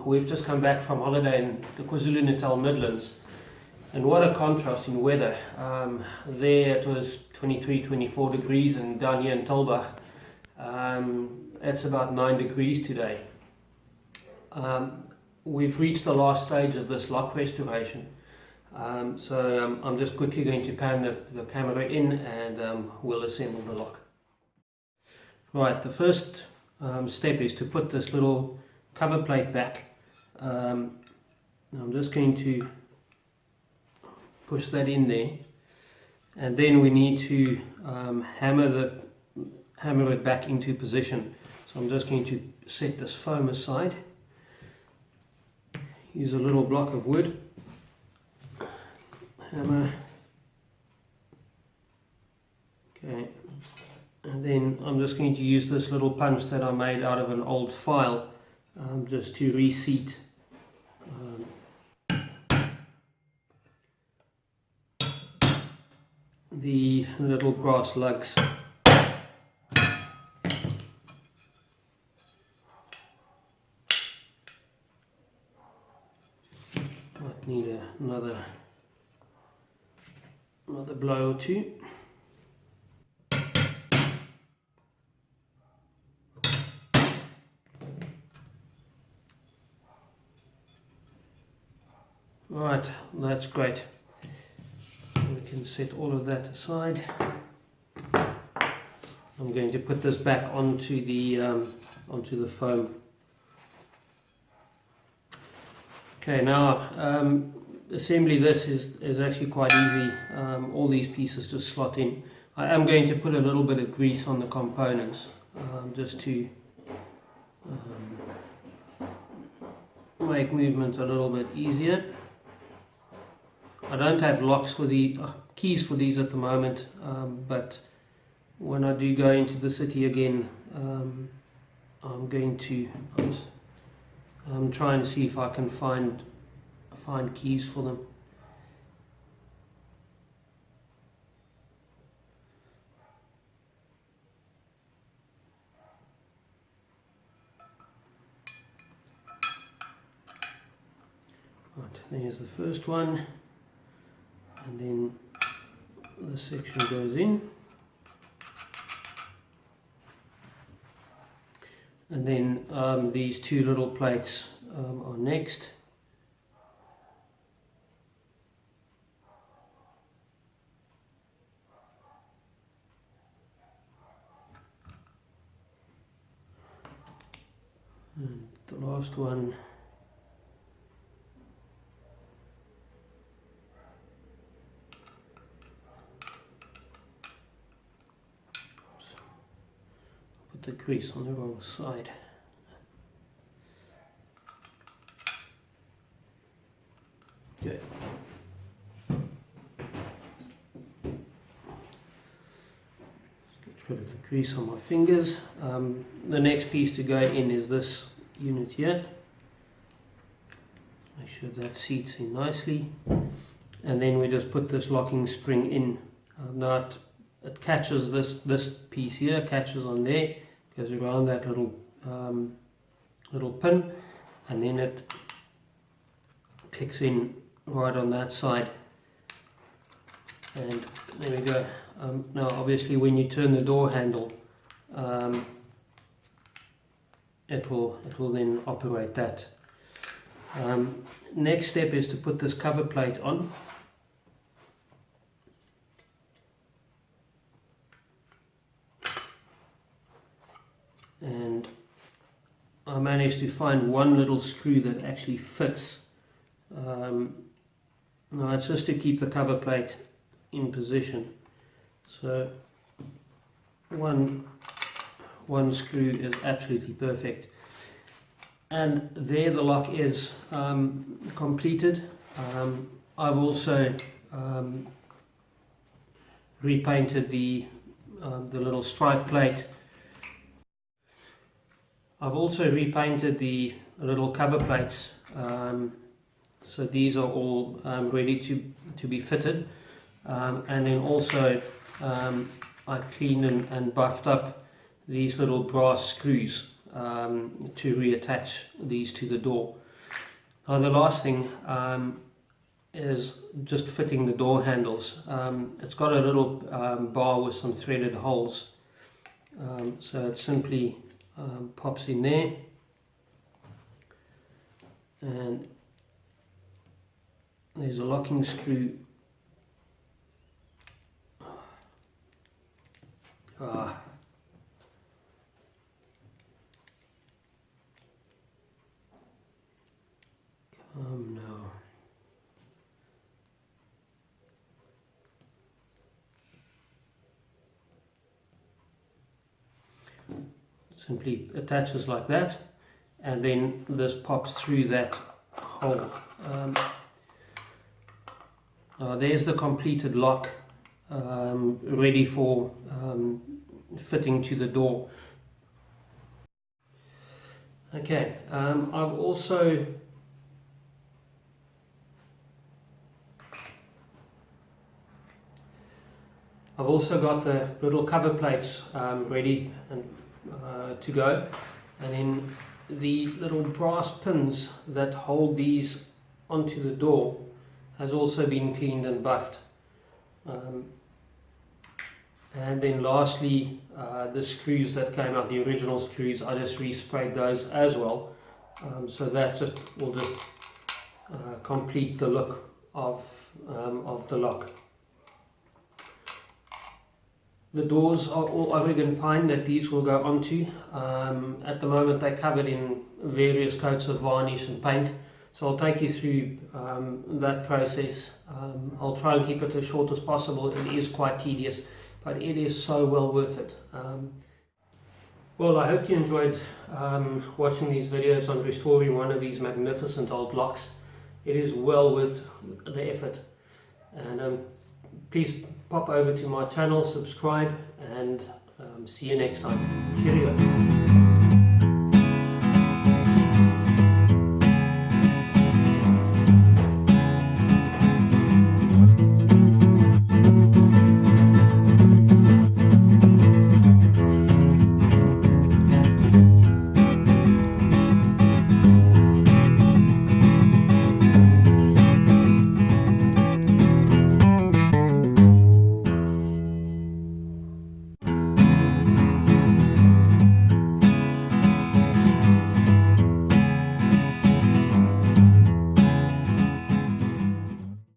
We've just come back from holiday in the KwaZulu-Natal Midlands, and what a contrast in weather. There it was 23, 24 degrees, and down here in Tilbach it's about 9 degrees today. We've reached the last stage of this lock restoration, so I'm just quickly going to pan the camera in, and we'll assemble the lock. Right, the first step is to put this little cover plate back. I'm just going to push that in there, and then we need to hammer it back into position. So I'm just going to set this foam aside, use a little block of wood, hammer, okay, and then I'm just going to use this little punch that I made out of an old file just to reseat the little brass lugs. Might need another blow or two. Right, that's great. We can set all of that aside. I'm going to put this back onto the foam. Okay, now assembly this is actually quite easy. All these pieces just slot in. I am going to put a little bit of grease on the components just to make movement a little bit easier. I don't have locks for the keys for these at the moment, but when I do go into the city again, I'm going to try and see if I can find keys for them. Right, there's the first one. And then this section goes in, and then these two little plates are next. And the last one the grease on the wrong side. Okay. Get rid of the grease on my fingers. The next piece to go in is this unit here. Make sure that seats in nicely, and then we just put this locking spring in. Now it catches this piece here, catches on there, goes around that little pin, and then it clicks in right on that side, and there we go. Now obviously when you turn the door handle, it will then operate that. Next step is to put this cover plate on. And I managed to find one little screw that actually fits. Now it's just to keep the cover plate in position. So one screw is absolutely perfect. And there the lock is completed. I've also repainted the little strike plate. I've also repainted the little cover plates, so these are all ready to be fitted, and then also I cleaned and buffed up these little brass screws to reattach these to the door. Now the last thing is just fitting the door handles. It's got a little bar with some threaded holes, so it simply pops in there, and there's a locking screw. Now. Simply attaches like that, and then this pops through that hole. There's the completed lock, ready for fitting to the door. Okay, I've also got the little cover plates ready and to go, and then the little brass pins that hold these onto the door has also been cleaned and buffed. And then lastly, the screws that came out, the original screws, I just resprayed those as well, so that just will just complete the look of the lock. The doors are all Oregon pine that these will go onto. At the moment they're covered in various coats of varnish and paint, so I'll take you through that process. I'll try and keep it as short as possible. It is quite tedious, but it is so well worth it. Well, I hope you enjoyed watching these videos on restoring one of these magnificent old locks. It is well worth the effort, and please pop over to my channel, subscribe, and see you next time. Cheerio.